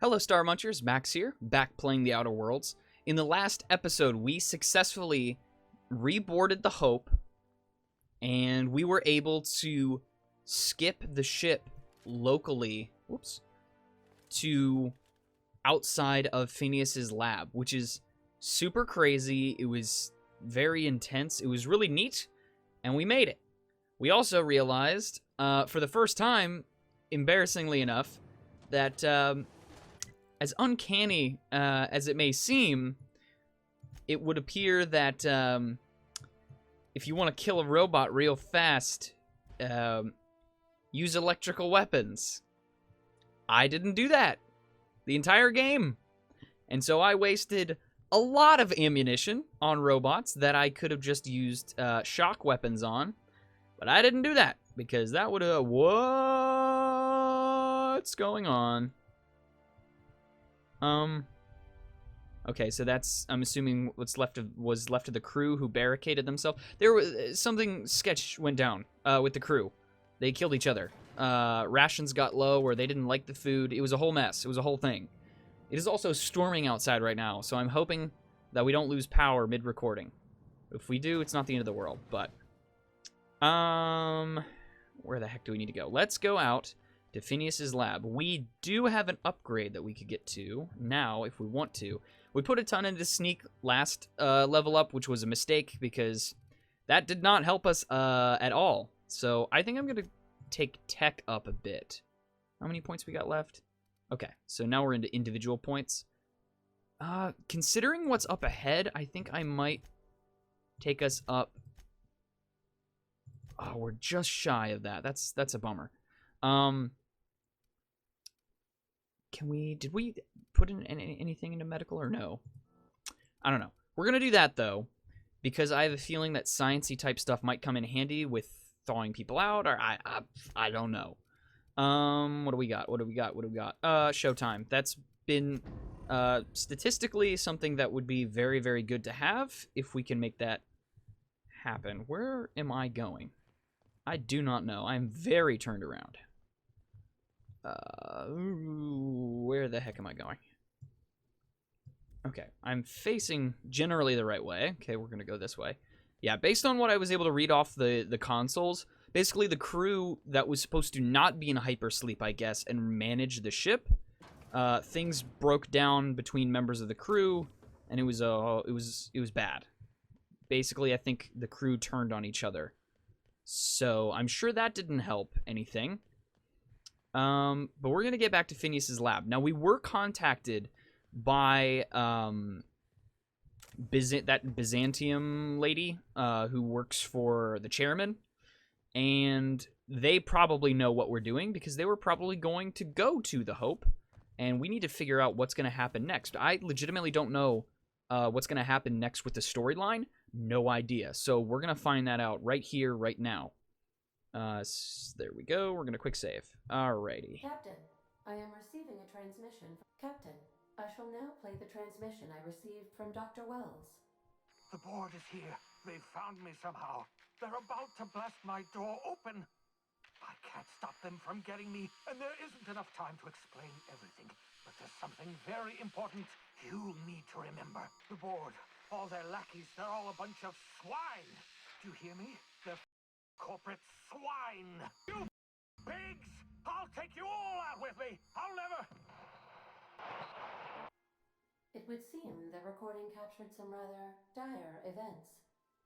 Hello, TheStarMunchers. Max here, back playing the Outer Worlds. In the last episode, we successfully reboarded the Hope, and we were able to skip the ship locally, to outside of Phineas's lab, which is super crazy. It was very intense. It was really neat, and we made it. We also realized, for the first time, embarrassingly enough, that as uncanny as it may seem, it would appear that if you want to kill a robot real fast, use electrical weapons. I didn't do that the entire game. And so I wasted a lot of ammunition on robots that I could have just used shock weapons on. But I didn't do that because that would have... What's going on? Okay, so that's, I'm assuming was left of the crew who barricaded themselves. There was something sketch went down with the crew. They killed each other. Rations got low, or they didn't like the food. It was a whole mess. It was a whole thing. It is also storming outside right now, so I'm hoping that we don't lose power mid-recording. If we do, it's not the end of the world, but where the heck do we need to go? Let's go out to Phineas's lab. We do have an upgrade that we could get to now if we want to. We put a ton into sneak last level up, which was a mistake because that did not help us at all. So I think I'm going to take tech up a bit. How many points we got left? Okay, so now we're into individual points. Considering what's up ahead, I think I might take us up. Oh, we're just shy of that. That's a bummer. Did we put in anything into medical or no? I don't know. We're going to do that, though, because I have a feeling that sciencey type stuff might come in handy with thawing people out, or I don't know. What do we got? Showtime. That's been, statistically something that would be very, very good to have if we can make that happen. Where am I going? I do not know. I'm very turned around. Where the heck am I going? Okay, I'm facing generally the right way. Okay, we're gonna go this way. Yeah, based on what I was able to read off the consoles, basically the crew that was supposed to not be in hypersleep, I guess, and manage the ship, things broke down between members of the crew, and it was bad. Basically, I think the crew turned on each other. So I'm sure that didn't help anything. But we're gonna get back to Phineas's lab. Now, we were contacted by that Byzantium lady who works for the chairman, and they probably know what we're doing because they were probably going to go to the Hope, and we need to figure out what's gonna happen next. I legitimately don't know what's gonna happen next with the storyline. No idea. So we're gonna find that out right here, right now. There we go. We're gonna quick save. Alrighty. Captain, I am receiving a transmission. Captain, I shall now play the transmission I received from Dr. Wells. The board is here. They've found me somehow. They're about to blast my door open. I can't stop them from getting me, and there isn't enough time to explain everything. But there's something very important you need to remember. The board, all their lackeys, they're all a bunch of swine. Do you hear me? They're corporate swine. You pigs! I'll take you all out with me. I'll never... It would seem the recording captured some rather dire events.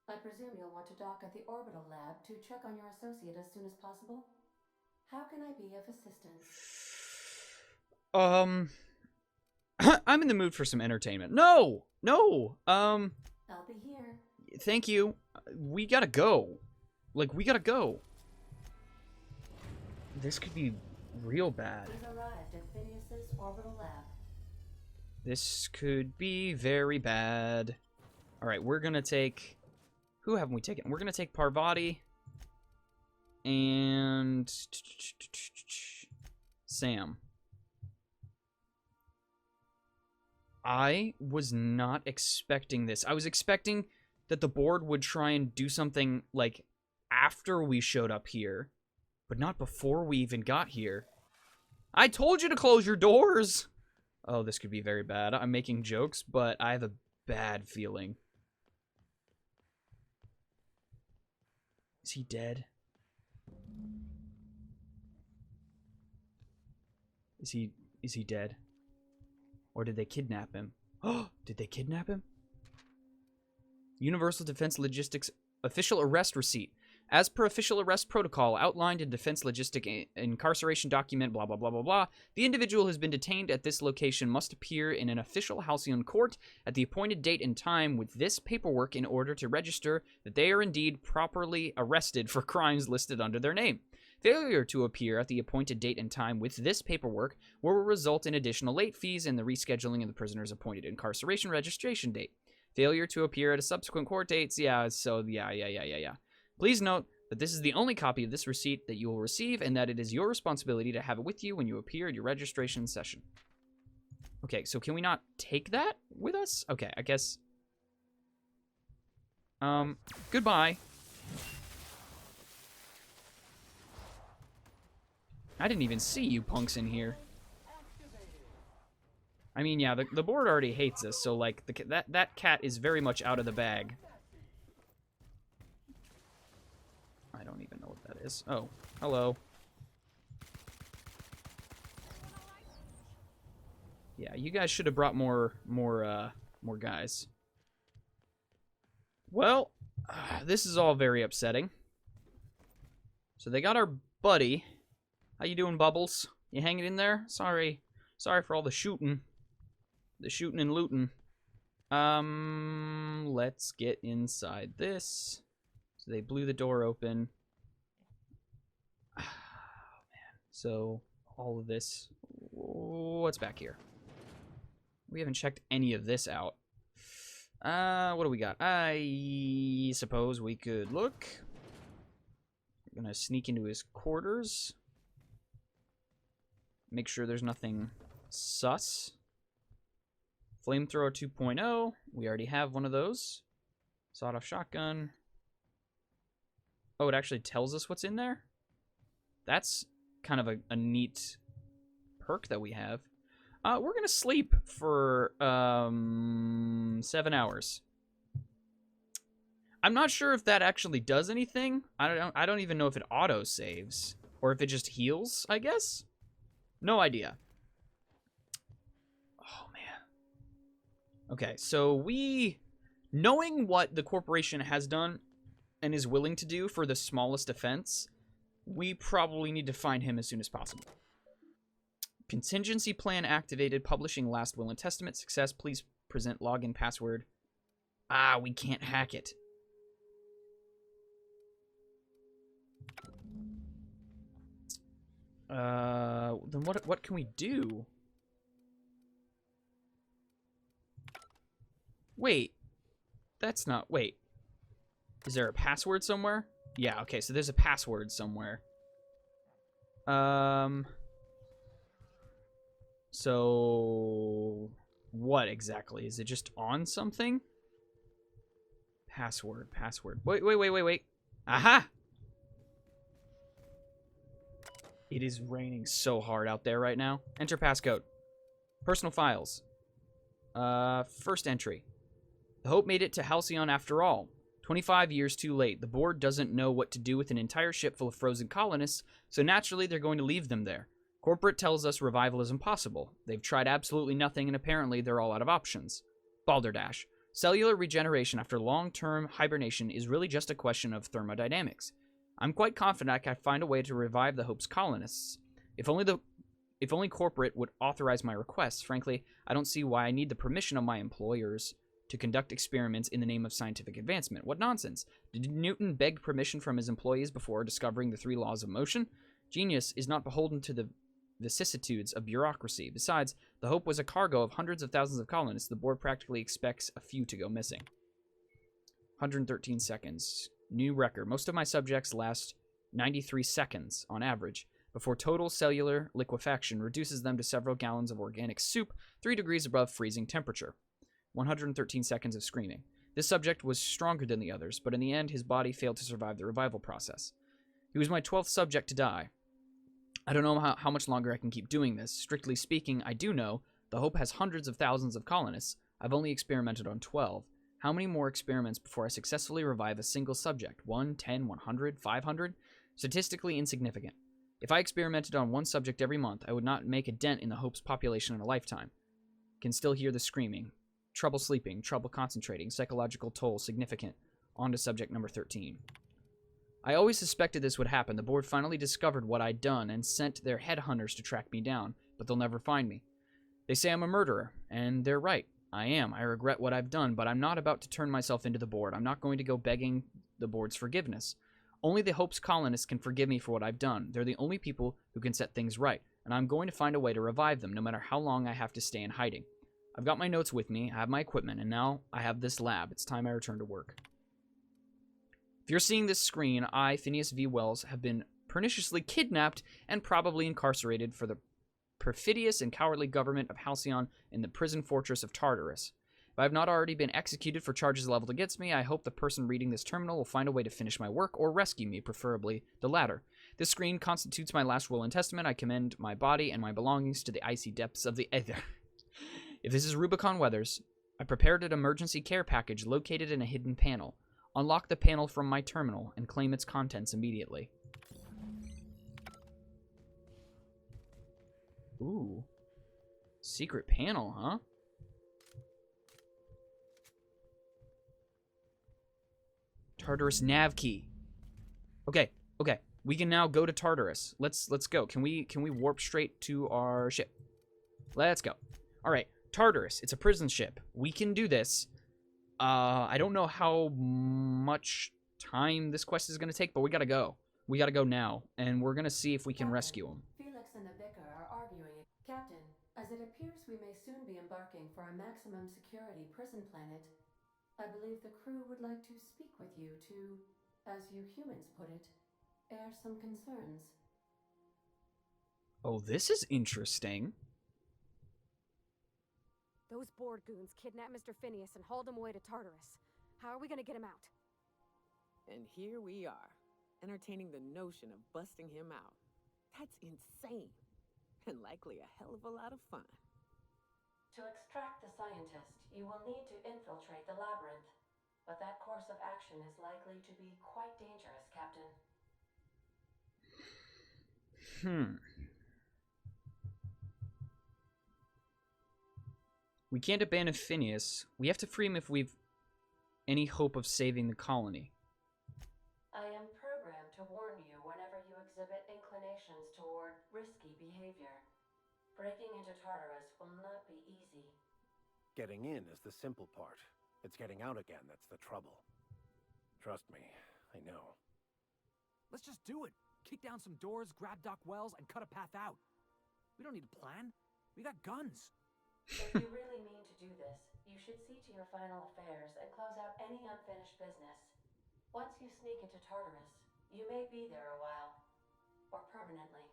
I presume you'll want to dock at the orbital lab to check on your associate as soon as possible. How can I be of assistance? I'm in the mood for some entertainment. No! I'll be here. Thank you. We gotta go. We gotta go. This could be real bad. We've arrived at Phineas's orbital lab. This could be very bad. Alright, we're gonna take... Who haven't we taken? We're gonna take Parvati. And... Sam. I was not expecting this. I was expecting that the board would try and do something, after we showed up here. But not before we even got here. I told you to close your doors! Oh, this could be very bad. I'm making jokes, but I have a bad feeling. Is he dead? Is he dead? Or did they kidnap him? Oh, did they kidnap him? Universal Defense Logistics official arrest receipt. As per official arrest protocol outlined in Defense Logistic Incarceration Document, blah, blah, blah, blah, blah, the individual who has been detained at this location must appear in an official Halcyon court at the appointed date and time with this paperwork in order to register that they are indeed properly arrested for crimes listed under their name. Failure to appear at the appointed date and time with this paperwork will result in additional late fees and the rescheduling of the prisoner's appointed incarceration registration date. Failure to appear at a subsequent court dates, yeah. Please note that this is the only copy of this receipt that you will receive and that it is your responsibility to have it with you when you appear at your registration session. Okay, so can we not take that with us? Okay, I guess. Goodbye. I didn't even see you punks in here. I mean, yeah, the board already hates us, so, like, that cat is very much out of the bag. I don't even know what that is. Oh, hello. Yeah, you guys should have brought more guys. Well, this is all very upsetting. So they got our buddy. How you doing, Bubbles? You hanging in there? Sorry for all the shooting. The shooting and looting. Let's get inside this. So they blew the door open. Oh, man. So, all of this. What's back here? We haven't checked any of this out. What do we got? I suppose we could look. I'm gonna sneak into his quarters. Make sure there's nothing sus. Flamethrower 2.0. We already have one of those. Sawed-off shotgun. Oh, it actually tells us what's in there? That's kind of a neat perk that we have. We're going to sleep for 7 hours. I'm not sure if that actually does anything. I don't even know if it auto-saves. Or if it just heals, I guess? No idea. Okay, so knowing what the corporation has done and is willing to do for the smallest offense, we probably need to find him as soon as possible. Contingency plan activated, publishing last will and testament. Success, please present login password. Ah, we can't hack it. Then what can we do? Wait, that's not, wait. Is there a password somewhere? Yeah, okay, so there's a password somewhere. So what exactly? Is it just on something? Password. Wait. Aha! It is raining so hard out there right now. Enter passcode. Personal files. First entry. The Hope made it to Halcyon after all. 25 years too late. The board doesn't know what to do with an entire ship full of frozen colonists, so naturally they're going to leave them there. Corporate tells us revival is impossible. They've tried absolutely nothing, and apparently they're all out of options. Balderdash. Cellular regeneration after long-term hibernation is really just a question of thermodynamics. I'm quite confident I can find a way to revive the Hope's colonists. If only corporate would authorize my requests. Frankly, I don't see why I need the permission of my employers to conduct experiments in the name of scientific advancement. What nonsense. Did Newton beg permission from his employees before discovering the 3 laws of motion? Genius is not beholden to the vicissitudes of bureaucracy. Besides, the Hope was a cargo of hundreds of thousands of colonists. The board practically expects a few to go missing. 113 seconds. New record. Most of my subjects last 93 seconds on average before total cellular liquefaction reduces them to several gallons of organic soup 3 degrees above freezing temperature. 113 seconds of screaming. This subject was stronger than the others, but in the end, his body failed to survive the revival process. He was my 12th subject to die. I don't know how much longer I can keep doing this. Strictly speaking, I do know The Hope has hundreds of thousands of colonists. I've only experimented on 12. How many more experiments before I successfully revive a single subject? 1, 10, 100, 500? Statistically insignificant. If I experimented on one subject every month, I would not make a dent in the Hope's population in a lifetime. Can still hear the screaming. Trouble sleeping, trouble concentrating, psychological toll significant. On to subject number 13. I always suspected this would happen. The board finally discovered what I'd done and sent their headhunters to track me down, but they'll never find me. They say I'm a murderer, and they're right. I am. I regret what I've done, but I'm not about to turn myself into the board. I'm not going to go begging the board's forgiveness. Only the Hope's colonists can forgive me for what I've done. They're the only people who can set things right, and I'm going to find a way to revive them, no matter how long I have to stay in hiding. I've got my notes with me, I have my equipment, and now I have this lab. It's time I return to work. If you're seeing this screen, I, Phineas V. Wells, have been perniciously kidnapped and probably incarcerated for the perfidious and cowardly government of Halcyon in the prison fortress of Tartarus. If I have not already been executed for charges leveled against me, I hope the person reading this terminal will find a way to finish my work or rescue me, preferably the latter. This screen constitutes my last will and testament. I commend my body and my belongings to the icy depths of the ether. If this is Rubicon Weathers, I prepared an emergency care package located in a hidden panel. Unlock the panel from my terminal and claim its contents immediately. Ooh. Secret panel, huh? Tartarus nav key. Okay. We can now go to Tartarus. Let's go. Can we warp straight to our ship? Let's go. All right. Tartarus. It's a prison ship. We can do this. I don't know how much time this quest is going to take, but we got to go. We got to go now, and we're going to see if we can rescue him. Felix and the vicar are arguing. Captain, as it appears we may soon be embarking for a maximum security prison planet, I believe the crew would like to speak with you to, as you humans put it, air some concerns. Oh, this is interesting. Those board goons kidnapped Mr. Phineas and hauled him away to Tartarus. How are we gonna get him out? And here we are, entertaining the notion of busting him out. That's insane. And likely a hell of a lot of fun. To extract the scientist, you will need to infiltrate the labyrinth. But that course of action is likely to be quite dangerous, Captain. We can't abandon Phineas. We have to free him if we've any hope of saving the colony. I am programmed to warn you whenever you exhibit inclinations toward risky behavior. Breaking into Tartarus will not be easy. Getting in is the simple part. It's getting out again that's the trouble. Trust me, I know. Let's just do it. Kick down some doors, grab Doc Wells, and cut a path out. We don't need a plan. We got guns. If you really mean to do this, you should see to your final affairs and close out any unfinished business. Once you sneak into Tartarus, you may be there a while. Or permanently.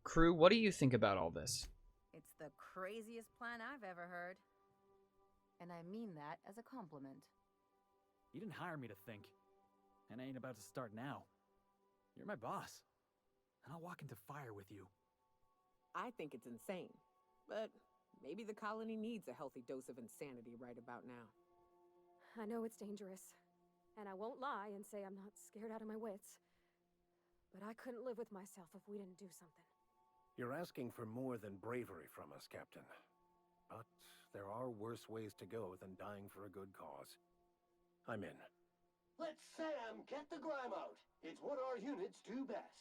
Crew, what do you think about all this? It's the craziest plan I've ever heard. And I mean that as a compliment. You didn't hire me to think. And I ain't about to start now. You're my boss. And I'll walk into fire with you. I think it's insane. But maybe the colony needs a healthy dose of insanity right about now. I know it's dangerous. And I won't lie and say I'm not scared out of my wits. But I couldn't live with myself if we didn't do something. You're asking for more than bravery from us, Captain. But there are worse ways to go than dying for a good cause. I'm in. Let Sam get the grime out. It's what our units do best.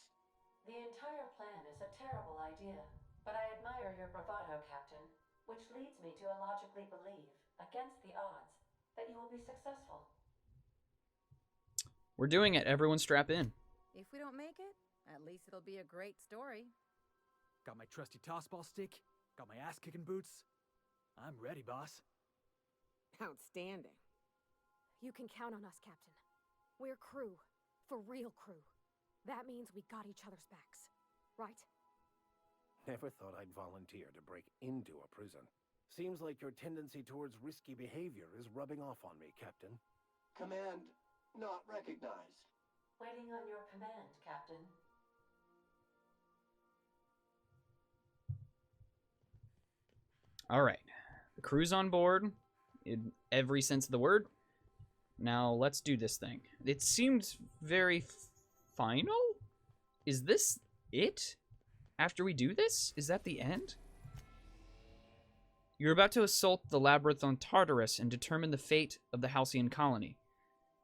The entire plan is a terrible idea, but I admire your bravado, Captain, which leads me to illogically believe, against the odds, that you will be successful. We're doing it. Everyone strap in. If we don't make it, at least it'll be a great story. Got my trusty tossball stick. Got my ass-kicking boots. I'm ready, boss. Outstanding. You can count on us, Captain. We're crew. For real crew. That means we got each other's backs. Right? Never thought I'd volunteer to break into a prison. Seems like your tendency towards risky behavior is rubbing off on me, Captain. Command not recognized. Waiting on your command, Captain. All right. The crew's on board in every sense of the word. Now, let's do this thing. It seemed very final? Is this it? After we do this? Is that the end? You're about to assault the labyrinth on Tartarus and determine the fate of the Halcyon colony.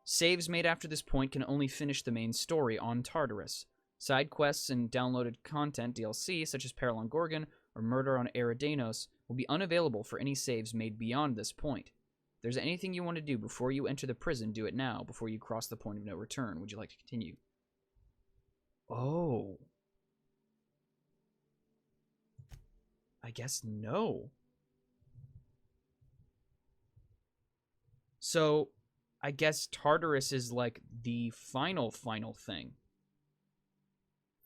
Saves made after this point can only finish the main story on Tartarus. Side quests and downloaded content DLC, such as Peril on Gorgon or Murder on Eridanos, will be unavailable for any saves made beyond this point. If there's anything you want to do before you enter the prison, do it now, before you cross the point of no return. Would you like to continue? Oh. I guess no. So, I guess Tartarus is like the final thing.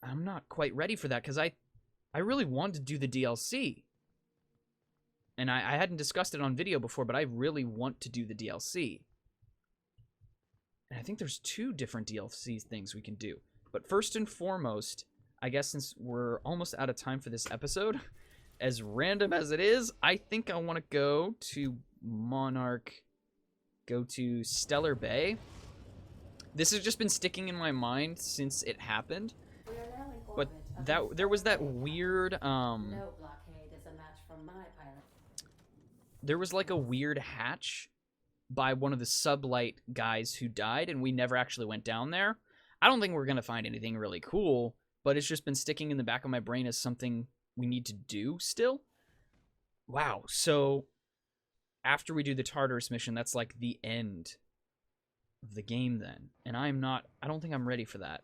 I'm not quite ready for that because I really wanted to do the DLC. And I hadn't discussed it on video before, but I really want to do the DLC. And I think there's 2 different DLC things we can do. But first and foremost, I guess since we're almost out of time for this episode, as random as it is, I think I want to go to Monarch, go to Stellar Bay. This has just been sticking in my mind since it happened. We are now in But orbit of there was that Stellar Bay, weird Captain. No blockade is a match for my pilot. there was like a weird hatch by one of the sublight guys who died, and we never actually went down there. I don't think we're gonna find anything really cool, but it's just been sticking in the back of my brain as something we need to do still. Wow, so after we do the Tartarus mission, that's like the end of the game then. And I don't think I'm ready for that.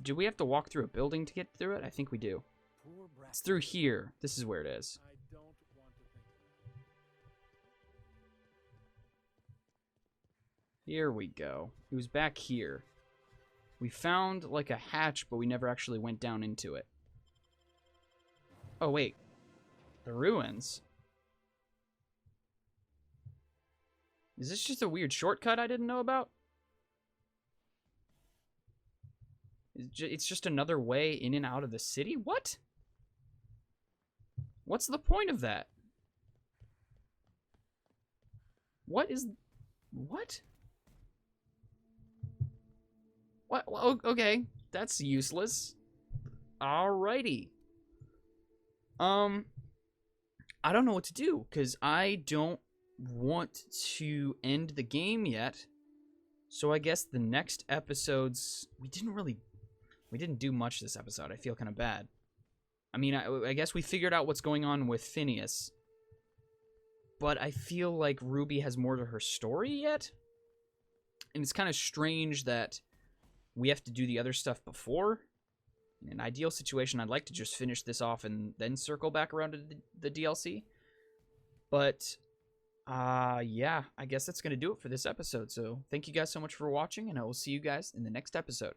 Do we have to walk through a building to get through it? I think we do. It's through here. This is where it is. Here we go. It was back here. We found like a hatch, but we never actually went down into it. Oh, wait. The ruins? Is this just a weird shortcut I didn't know about? It's just another way in and out of the city? What? What's the point of that? What? What? Well, okay, that's useless. Alrighty. I don't know what to do, because I don't want to end the game yet. So I guess the next episodes... We didn't do much this episode. I feel kind of bad. I mean, I guess we figured out what's going on with Phineas. But I feel like Ruby has more to her story yet. And it's kind of strange that we have to do the other stuff before. In an ideal situation, I'd like to just finish this off and then circle back around to the DLC. But, yeah, I guess that's going to do it for this episode. So thank you guys so much for watching, and I will see you guys in the next episode.